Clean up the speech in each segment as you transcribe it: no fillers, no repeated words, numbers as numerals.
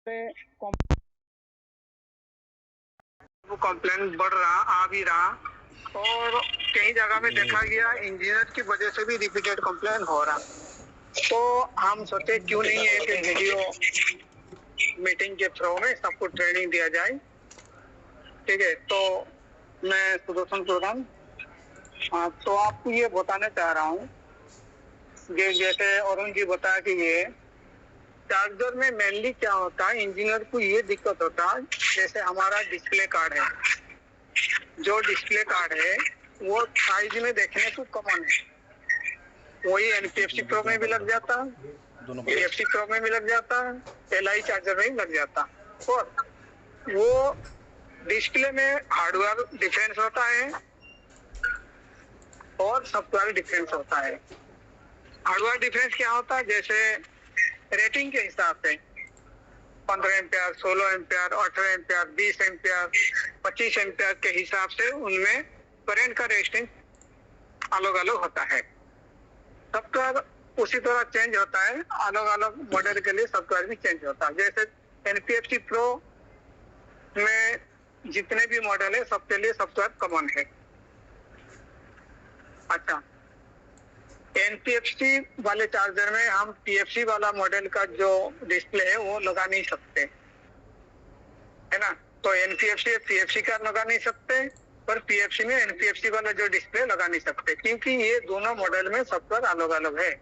वो कंप्लेन बढ़ रहा आ भी रहा और कई जगह में देखा गया इंजीनियर की वजह से भी रिपीटेड कंप्लेन हो रहा। तो हम सोचे क्यों नहीं है कि वीडियो मीटिंग के थ्रू में सबको ट्रेनिंग दिया जाए। ठीक है, तो मैं सुदर्शन प्रधान तो आपको ये बताना चाह रहा हूँ जैसे अरुण जी बताया कि ये चार्जर में मेनली क्या होता है, इंजीनियर को ये दिक्कत होता है जैसे हमारा डिस्प्ले कार्ड है, जो डिस्प्ले कार्ड है वो साइज में देखने को कॉमन है, वही एनपीएफसी प्रो में भी लग जाता, पीएफसी प्रो में भी लग जाता, एलआई चार्जर में भी लग जाता। और वो डिस्प्ले में हार्डवेयर डिफरेंस होता है और सॉफ्टवेयर डिफरेंस होता है। हार्डवेयर डिफरेंस क्या होता है, जैसे रेटिंग के हिसाब से 15 ampere, 16 ampere, 18 ampere, 20 ampere, 25 ampere के हिसाब से उनमें करंट का रेजिस्टेंस अलग अलग होता है। सॉफ्टवेयर उसी तरह चेंज होता है, अलग अलग मॉडल के लिए सॉफ्टवेयर भी चेंज होता है। जैसे एनपीएफसी प्रो में जितने भी मॉडल है सबके लिए सॉफ्टवेयर कॉमन है। अच्छा, एनपीएफसी वाले चार्जर में हम पीएफसी वाला मॉडल का जो डिस्प्ले है वो लगा नहीं सकते, है ना। तो एनपीएफसी पीएफसी का लगा नहीं सकते, पर पीएफसी में एनपीएफसी वाला जो डिस्प्ले लगा नहीं सकते, क्योंकि ये दोनों मॉडल में सॉफ्टवेयर अलग अलग है।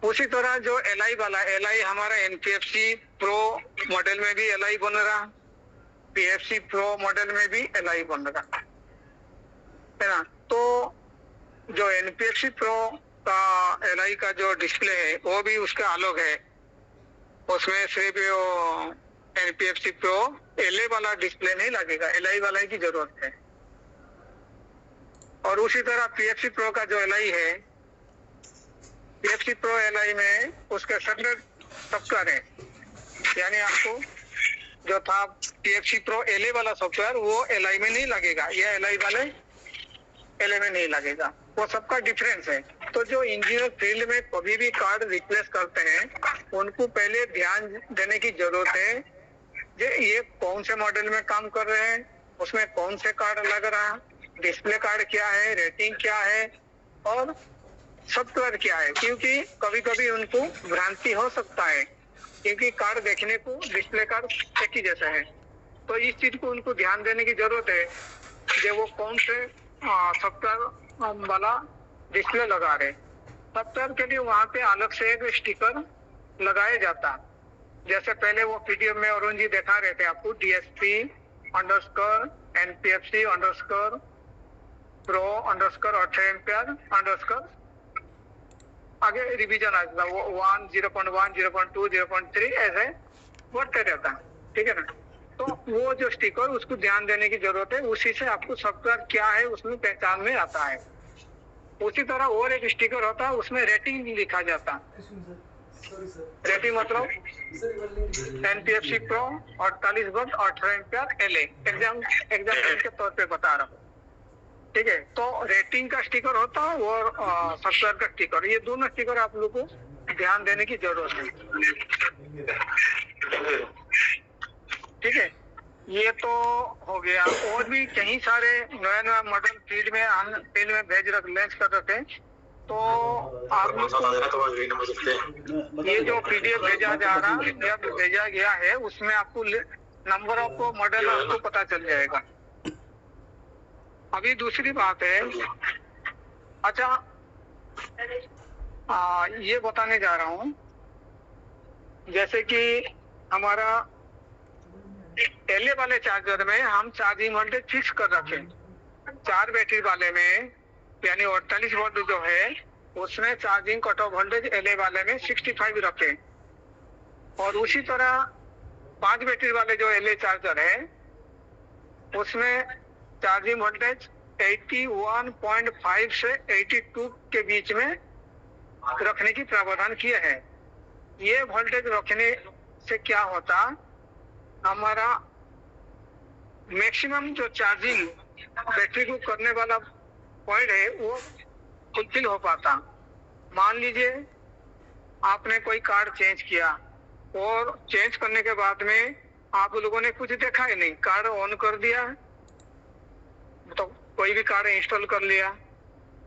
उसी तरह जो एलआई वाला, एलआई हमारा एनपीएफसी प्रो मॉडल में भी एलआई बन रहा, पीएफसी प्रो मॉडल में भी एलआई बन रहा, है ना। तो जो एनपीएफसी प्रो का एलआई का जो डिस्प्ले है वो भी उसका अलग है, उसमें सिर्फ एनपीएफसी प्रो एलए वाला डिस्प्ले नहीं लगेगा, एलआई वाला की जरूरत है। और उसी तरह पीएफसी प्रो का जो एलआई है, पीएफसी प्रो एलआई में उसका सेपरेट सॉफ्टवेयर है, यानी आपको जो था पीएफसी प्रो एलए वाला सॉफ्टवेयर वो एलआई में नहीं लगेगा, या एलआई वाले एलए में नहीं लगेगा, वो सबका डिफरेंस है। तो जो इंजीनियर फील्ड में कभी भी कार्ड रिप्लेस करते हैं उनको पहले ध्यान देने की जरूरत है ये कौन से मॉडल में काम कर रहे हैं, उसमें कौन से कार्ड लग रहा, डिस्प्ले कार्ड क्या है, रेटिंग क्या है और सॉफ्टवेयर क्या है, क्योंकि कभी कभी उनको भ्रांति हो सकता है, क्योंकि कार्ड देखने को डिस्प्ले कार्ड एक ही जैसा है। तो इस चीज को उनको ध्यान देने की जरूरत है कि वो कौन से सॉफ्टवेयर वाला डिस्प्ले लगा रहे। सॉफ्टवेयर के लिए वहां पे अलग से एक स्टिकर लगाया जाता, जैसे पहले वो पीडीएफ में अरुण जी दिखा रहे थे आपको, DSP underscore NPFC underscore pro underscore 18 ampere underscore, आगे रिवीजन आ जाता, वो 1, 0.1, 0.2, 0.3 ऐसे बढ़ते रहता, ठीक है ना। तो वो जो स्टिकर उसको ध्यान देने की जरूरत है, उसी से आपको सॉफ्टवेयर क्या है उसमें पहचान में आता है। उसी तरह और एक स्टिकर होता है, उसमें रेटिंग लिखा जाता, रेटिंग मतलब NPFC pro 48 volt 18 ampere LA, example के तौर पे बता रहा हूँ, ठीक है। तो रेटिंग का स्टिकर होता है और सॉफ्टवेयर का स्टिकर, ये दोनों स्टिकर आप लोग को ध्यान देने की जरूरत है, ठीक है। ये तो हो गया, और भी कई सारे नए नए मॉडल फील्ड में हम फील्ड में लॉन्च कर रहे थे। तो आप लोग ये जो पीडीएफ भेजा जा रहा या भेजा गया है उसमें आपको नंबर ऑफ मॉडल आपको पता चल जाएगा। अभी दूसरी बात है, अच्छा ये बताने जा रहा हूँ, जैसे कि हमारा एलए वाले चार्जर में हम चार्जिंग वोल्टेज फिक्स कर रखे, 4 बैटरी वाले में यानी 48 वोल्ट जो है उसमें charging cut off voltage LA वाले में 65 रखे, और उसी तरह 5 बैटरी वाले जो एलए चार्जर है उसमें चार्जिंग वोल्टेज 81.5 से 82 के बीच में रखने की प्रावधान किए हैं। ये वोल्टेज रखने से क्या होता, हमारा मैक्सिमम जो चार्जिंग बैटरी को करने वाला पॉइंट है वो फुलफिल हो पाता। मान लीजिए आपने कोई कार्ड चेंज किया, और चेंज करने के बाद में आप लोगों ने कुछ देखा ही नहीं, कार्ड ऑन कर दिया तो कोई भी कार्ड इंस्टॉल कर लिया,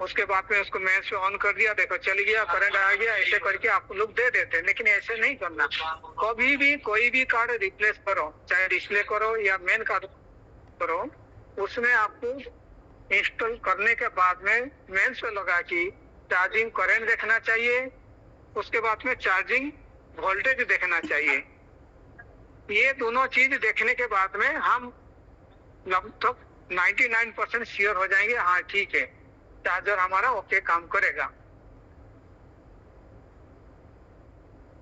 उसके बाद में उसको मेन्स पे ऑन कर दिया, देखो चल गया, करंट आ गया, ऐसे करके आप लोग दे देते हैं। लेकिन ऐसे नहीं करना। कभी भी कोई भी कार्ड रिप्लेस करो, चाहे डिस्प्ले करो या मेन कार्ड करो, उसमें आपको इंस्टॉल करने के बाद में मेन्स पे लगा कि चार्जिंग करंट देखना चाहिए, उसके बाद में चार्जिंग वोल्टेज देखना चाहिए। ये दोनों चीज देखने के बाद में हम लगभग 99% श्योर हो जाएंगे, हाँ ठीक है चार्जर हमारा ओके काम करेगा।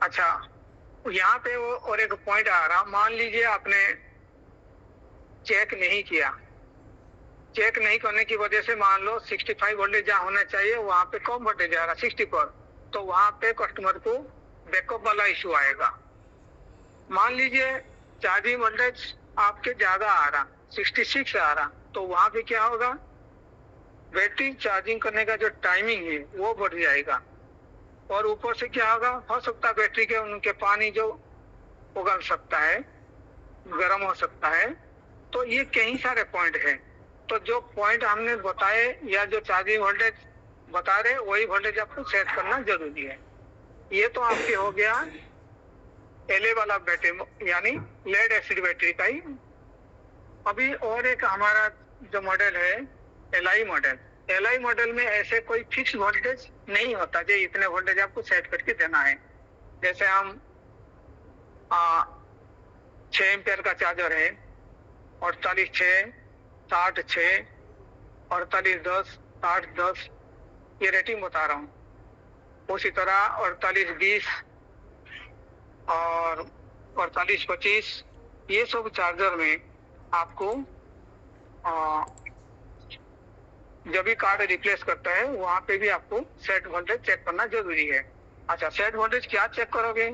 अच्छा, यहाँ पे वो और एक पॉइंट आ रहा, मान लीजिए आपने चेक नहीं किया, चेक नहीं करने की वजह से मान लो 65 वोल्टेज जहाँ होना चाहिए वहां पे कम वोल्टेज आ रहा 60 पर, तो वहां पे कस्टमर को बैकअप वाला इशू आएगा। मान लीजिए चार्जिंग वोल्टेज आपके ज्यादा आ रहा 66 आ रहा, तो वहां पे क्या होगा, बैटरी चार्जिंग करने का जो टाइमिंग है वो बढ़ जाएगा, और ऊपर से क्या होगा, हो सकता है बैटरी के उनके पानी जो उगल सकता है, गर्म हो सकता है। तो ये कई सारे पॉइंट हैं। तो जो पॉइंट हमने बताए या जो चार्जिंग वोल्टेज बता रहे वही वोल्टेज आपको सेट करना जरूरी है। ये तो आपके हो गया एलए वाला बैटरी यानी लेड एसिड बैटरी का ही। अभी और एक हमारा जो मॉडल है एलआई मॉडल, एलआई मॉडल में ऐसे कोई फिक्स वोल्टेज नहीं होता जो इतने वोल्टेज आपको सेट करके देना है। जैसे हम 6 एम्पियर का चार्जर है, 48/6, 60/6, 48/10, 60/10, ये रेटिंग बता रहा हूँ। उसी तरह 48/20 और 48/25, ये सब चार्जर में आपको जब भी कार्ड रिप्लेस करता है वहां पे भी आपको सेट वोल्टेज चेक करना जरूरी है। अच्छा, सेट वोल्टेज क्या चेक करोगे,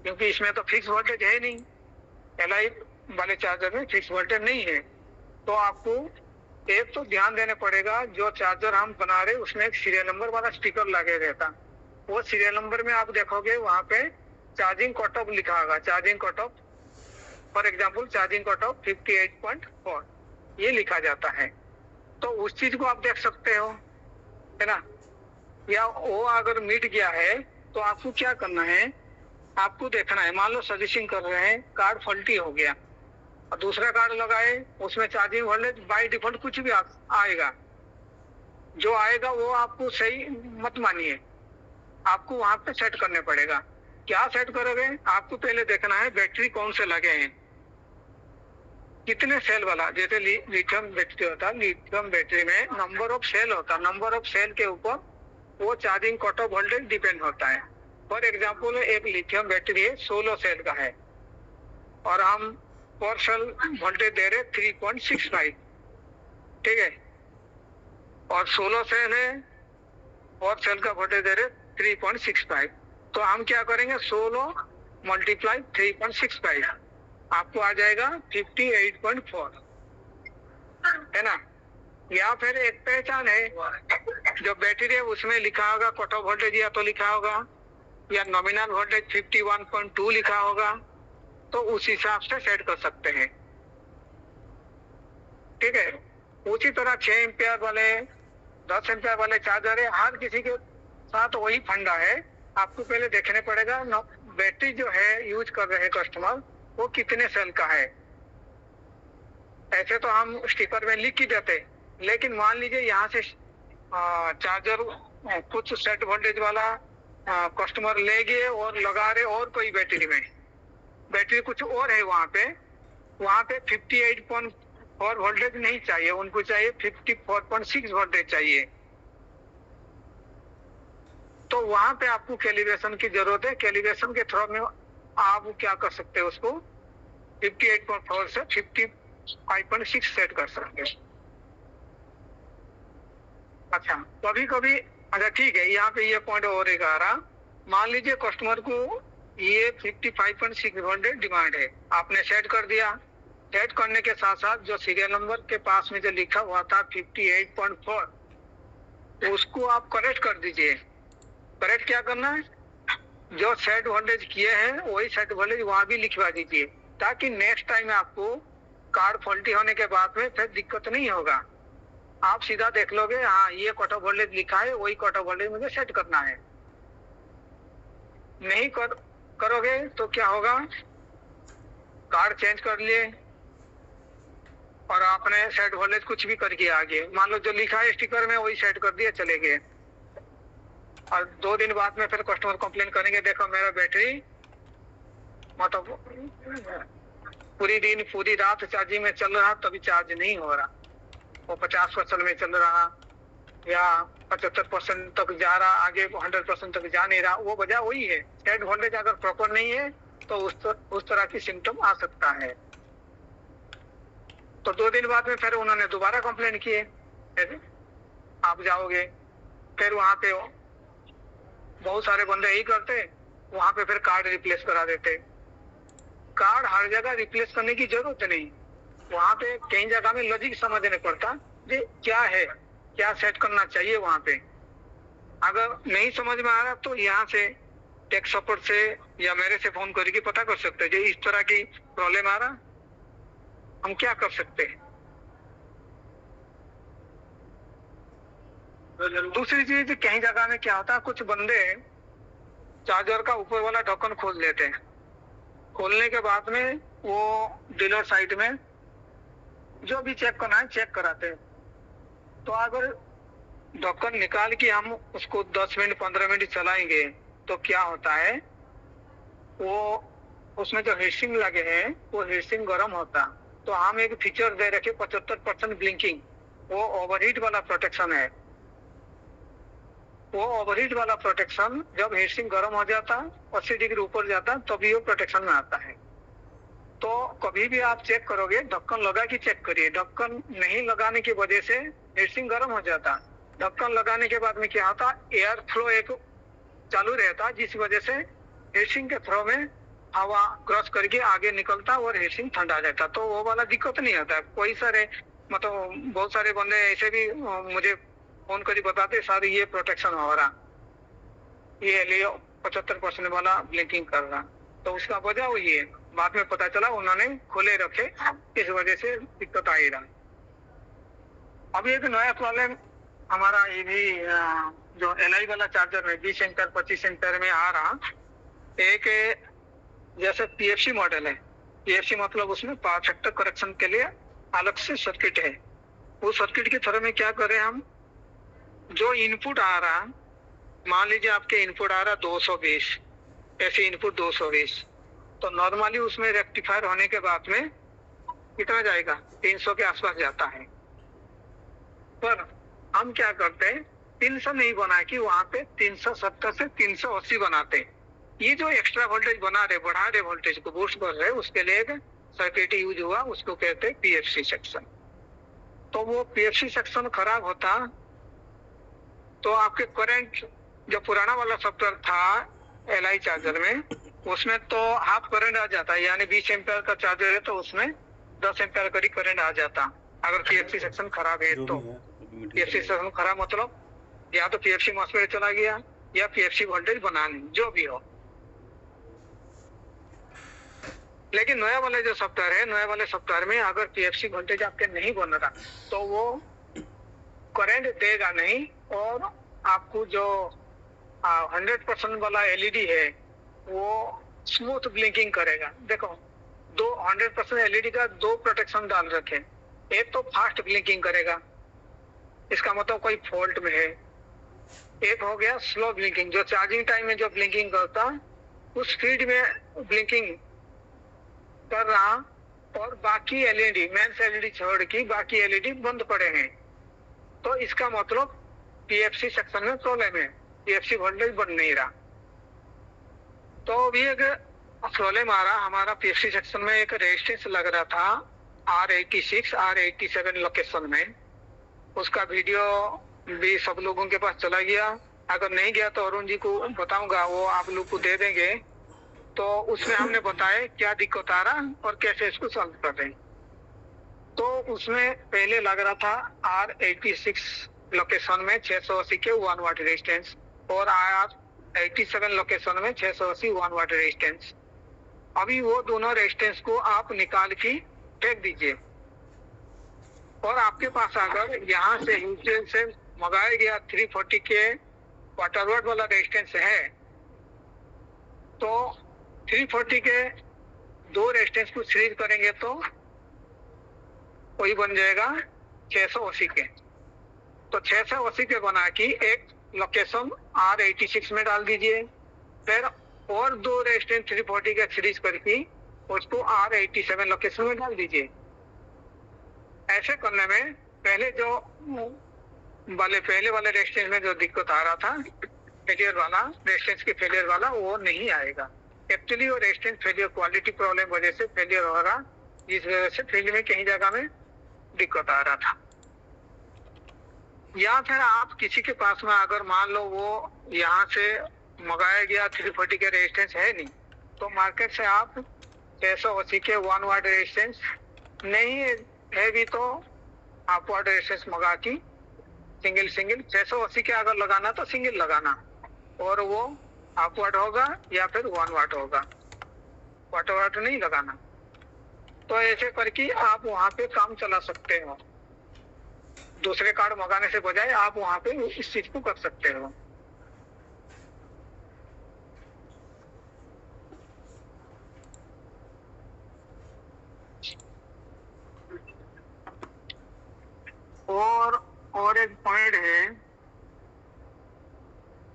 क्योंकि इसमें तो फिक्स वोल्टेज है नहीं, एलआई वाले चार्जर में फिक्स वोल्टेज नहीं है। तो आपको एक तो ध्यान देना पड़ेगा, जो चार्जर हम बना रहे उसमें एक सीरियल नंबर वाला स्टिकर लगे रहता, वो सीरियल नंबर में आप देखोगे वहां पे चार्जिंग कट ऑफ लिखा होगा, charging cut off, for example charging cut off 58.4 ये लिखा जाता है। तो उस चीज को आप देख सकते हो, है ना। या वो अगर मिट गया है तो आपको क्या करना है, आपको देखना है, मान लो सर्विसिंग कर रहे हैं, कार्ड फॉल्टी हो गया और दूसरा कार्ड लगाए, उसमें चार्जिंग वोल्टेज बाय डिफॉल्ट कुछ भी आएगा, जो आएगा वो आपको सही मत मानिए, आपको वहां पे सेट करने पड़ेगा। क्या सेट करोगे, आपको पहले देखना है बैटरी कौन से लगे हैं, कितने सेल वाला। जैसे लिथियम बैटरी होता है, लिथियम बैटरी में नंबर ऑफ सेल होता है, नंबर ऑफ सेल के ऊपर वो charging cut off voltage depend होता है। फॉर एग्जांपल एक लिथियम बैटरी है 16 सेल का है और हम पर सेल वोल्टेज दे रहे 3.65, ठीक है, और 16 सेल है और सेल का वोल्टेज दे रहे 3.65। तो हम क्या करेंगे, 16 मल्टीप्लाई 3.65 आपको आ जाएगा 58.4, है ना। या फिर एक पहचान है, जो बैटरी है उसमें लिखा होगा कट ऑफ वोल्टेज, या तो लिखा होगा या नॉमिनल वोल्टेज 51.2 लिखा होगा, तो उस हिसाब से सेट कर सकते हैं, ठीक है। उसी तरह 6 एम्पियर वाले 10 एम्पियर वाले चार्जर है, हर किसी के साथ वही फंडा है। आपको पहले देखने पड़ेगा बैटरी जो है यूज कर रहे हैं कस्टमर वो कितने सेल का है। ऐसे तो हम स्टिकर में लिख ही देते, लेकिन मान लीजिए यहाँ से चार्जर कुछ सेट वोल्टेज वाला कस्टमर ले गए और लगा रहे और कोई बैटरी में, बैटरी कुछ और है वहां पे 58.4 वोल्टेज नहीं चाहिए, उनको चाहिए 54.6 वोल्टेज चाहिए। तो वहां पे आपको कैलिब्रेशन की जरूरत है। कैलिब्रेशन के थ्रू में आप क्या कर सकते हैं, उसको 58.4 से 55.6 सेट कर सकते हैं। अच्छा, कभी कभी, अच्छा ठीक है, यहाँ पे ये पॉइंट और एक आ रहा, मान लीजिए कस्टमर को ये 55.6 वोल्टेज डिमांड है, आपने सेट कर दिया, सेट करने के साथ साथ जो सीरियल नंबर के पास में जो लिखा हुआ था 58.4 उसको आप करेक्ट कर दीजिए। करेक्ट क्या करना है, जो सेट वोल्टेज किए हैं वही सेट वोल्टेज वहां भी लिखवा दीजिए, ताकि नेक्स्ट टाइम आपको कार्ड फॉल्टी होने के बाद में फिर दिक्कत नहीं होगा। आप सीधा देख लोगे, हाँ ये कट ऑफ वोल्टेज लिखा है, वही कट ऑफ वोल्टेज मुझे सेट करना है। नहीं करोगे तो क्या होगा, कार्ड चेंज कर लिए और आपने सेट वोल्टेज कुछ भी करके आगे, मान लो जो लिखा है स्टिकर में वही सेट कर दिया, चले गए, और 2 दिन बाद में फिर कस्टमर कंप्लेन करेंगे, देखो मेरा बैटरी मतलब पूरी रात चार्जिंग में चल रहा, तभी चार्ज नहीं हो रहा, वो 50% में चल रहा या 75% तक जा रहा, आगे 100% तक जा नहीं रहा। वो वजह वही है, सेट वोल्टेज अगर प्रॉपर नहीं है तो उस तरह की सिम्टम आ सकता है। तो 2 दिन बाद में फिर उन्होंने दोबारा कंप्लेन किए, आप जाओगे, फिर वहां पे बहुत सारे बंदे यही करते, वहां पे फिर कार्ड रिप्लेस करा देते। कार्ड हर जगह रिप्लेस करने की जरूरत नहीं, वहां पे कई जगह में लॉजिक समझने पड़ता कि क्या है, क्या सेट करना चाहिए वहां पे। अगर नहीं समझ में आ रहा तो यहाँ से टेक सपोर्ट से या मेरे से फोन करके पता कर सकते हैं, इस तरह की प्रॉब्लम आ रहा, हम क्या कर सकते हैं। दूसरी चीज, कई जगह में क्या होता है, कुछ बंदे चार्जर का ऊपर वाला ढक्कन खोल लेते हैं, खोलने के बाद में वो डीलर साइड में जो भी चेक करना है चेक कराते हैं। तो अगर ढक्कन निकाल के हम उसको 10 मिनट 15 मिनट चलाएंगे तो क्या होता है, वो उसमें जो हीटसिंक लगे हैं वो हीटसिंक गर्म होता। तो हम एक फीचर दे रखे 75% ब्लिंकिंग, वो ओवरहीट वाला प्रोटेक्शन है। वो ओवरहीट वाला प्रोटेक्शन जब हीटसिंक गर्म हो जाता, 80 डिग्री ऊपर जाता, तभी वो प्रोटेक्शन में आता है। तो कभी भी आप चेक करोगे, ढक्कन लगा के चेक करिए। ढक्कन नहीं लगाने की वजह से हीटसिंक गर्म हो जाता, ढक्कन लगाने के बाद में क्या होता, एयर फ्लो एक चालू रहता, जिस वजह से हीटसिंक के थ्रो में हवा क्रॉस करके आगे निकलता और हीटसिंक ठंडा जाता। तो वो वाला दिक्कत नहीं आता। कोई सारे मतलब बहुत सारे बंदे ऐसे भी मुझे फोन करी बताते, सर ये प्रोटेक्शन हो रहा, ये लियो 75% वाला ब्लिंकिंग कर रहा। तो उसका वजह वही है, बाद में पता चला उन्होंने खुले रखे, इस वजह से दिक्कत आई रहा। अभी एक नया प्रॉब्लम हमारा ये भी जो LI वाला चार्जर में 20 एम्पीयर 25 एम्पीयर में आ रहा, एक जैसे PFC मॉडल है। PFC मतलब उसमें पावर फैक्टर करेक्शन के लिए अलग से सर्किट है। वो सर्किट के थ्रू में क्या करें हम, जो इनपुट आ रहा, मान लीजिए आपके इनपुट आ रहा 220, ऐसे इनपुट 220, तो नॉर्मली उसमें रेक्टिफायर होने के बाद में कितना जाएगा, 300 के आसपास जाता है। पर हम क्या करते हैं, 300 नहीं बना के वहां पे 370 से 380 बनाते। ये जो एक्स्ट्रा वोल्टेज बना रहे, बढ़ा रहे, वोल्टेज को बूस्ट कर रहे, उसके लिए एक सर्किट यूज हुआ, उसको कहते हैं PFC सेक्शन। तो वो PFC सेक्शन खराब होता तो आपके करंट जो पुराना वाला सॉफ्टवेयर था LI चार्जर में, उसमें तो हाफ करंट आ जाता है, यानी 20 एम्पीयर का चार्जर है तो उसमें 10 एम्पीयर का करंट आ जाता, अगर PFC सेक्शन खराब है तो। PFC सेक्शन खराब मतलब या तो PFC मॉसफेट चला गया या PFC वोल्टेज बना नहीं, जो भी हो। लेकिन नया वाले जो सॉफ्टवेयर है, नए वाले सॉफ्टवेयर में अगर PFC वोल्टेज आपके नहीं बन रहा तो वो करंट देगा नहीं, और आपको जो 100% वाला LED है वो स्मूथ ब्लिंकिंग करेगा। देखो 100% LED का 2 प्रोटेक्शन डाल रखे, एक तो फास्ट ब्लिंकिंग करेगा, इसका मतलब कोई फॉल्ट में है, एक हो गया स्लो ब्लिंकिंग, जो चार्जिंग टाइम में जो ब्लिंकिंग करता उस स्पीड में ब्लिंकिंग कर रहा, और बाकी LED मेंस LED छोड़ के बाकी LED बंद पड़े हैं। तो इसका मतलब PFC सेक्शन में प्रॉब्लम है, PFC वोल्टेज बन नहीं रहा। तो भी एक प्रॉब्लम आ रहा, हमारा PFC सेक्शन में एक रेजिस्टेंस लग रहा था R86 R87 लोकेशन में, उसका वीडियो भी सब लोगों के पास चला गया। अगर नहीं गया तो अरुण जी को बताऊंगा, वो आप लोग को दे देंगे। तो उसमें हमने बताया क्या दिक्कत आ रहा और कैसे इसको सॉल्व कर रहे हैं। तो उसमें पहले लग रहा था R86 लोकेशन में 680 के 1 वाट रेजिस्टेंस, और 87 लोकेशन में 680 1 वाट रेजिस्टेंस। अभी वो दोनों रेजिस्टेंस को आप निकाल के फेंक दीजिए, और आपके पास अगर यहाँ से यूपीएल से मंगाया गया 340 के क्वार्टर वाट वाला रेजिस्टेंस है, तो 340 के दो रेजिस्टेंस को सीरीज करेंगे तो वही बन जाएगा 680 के। तो 680 के बना के एक लोकेशन R86 में डाल दीजिए, फिर और दो रेजिस्टेंस 340 के सीरीज करके उसको R87 लोकेशन में डाल दीजिए। ऐसे करने में पहले वाले रेजिस्टेंस में जो दिक्कत आ रहा था, फेलियर वाला रेजिस्टेंस के फेलियर वाला, वो नहीं आएगा। एक्चुअली वो रेजिस्टेंस फेलियर क्वालिटी प्रॉब्लम वजह से फेलियर हो रहा, जिस वजह से फील्ड में कहीं जगह में दिक्कत आ रहा था। या फिर आप किसी के पास में अगर मान लो वो यहाँ से मंगाया गया 340 के रेजिस्टेंस है नहीं, तो मार्केट से आप 680 के 1 वाट रेजिस्टेंस नहीं है भी तो आप वाट रेजिस्टेंस मंगा की सिंगल 680 के अगर लगाना तो सिंगल लगाना, और वो हाफ वाट होगा या फिर 1 वाट होगा, क्वार्टर वाट नहीं लगाना। तो ऐसे करके आप वहां पे काम चला सकते हो। दूसरे कार्ड मंगाने से बजाय आप वहां पे इस चीज को कर सकते हो। और एक पॉइंट है,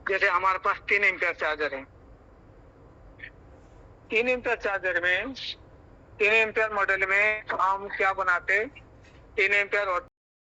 जैसे हमारे पास 3 एम्पियर चार्जर है। 3 एम्पियर चार्जर में 3 एम्पियर मॉडल में हम क्या बनाते, 3 एम्पियर और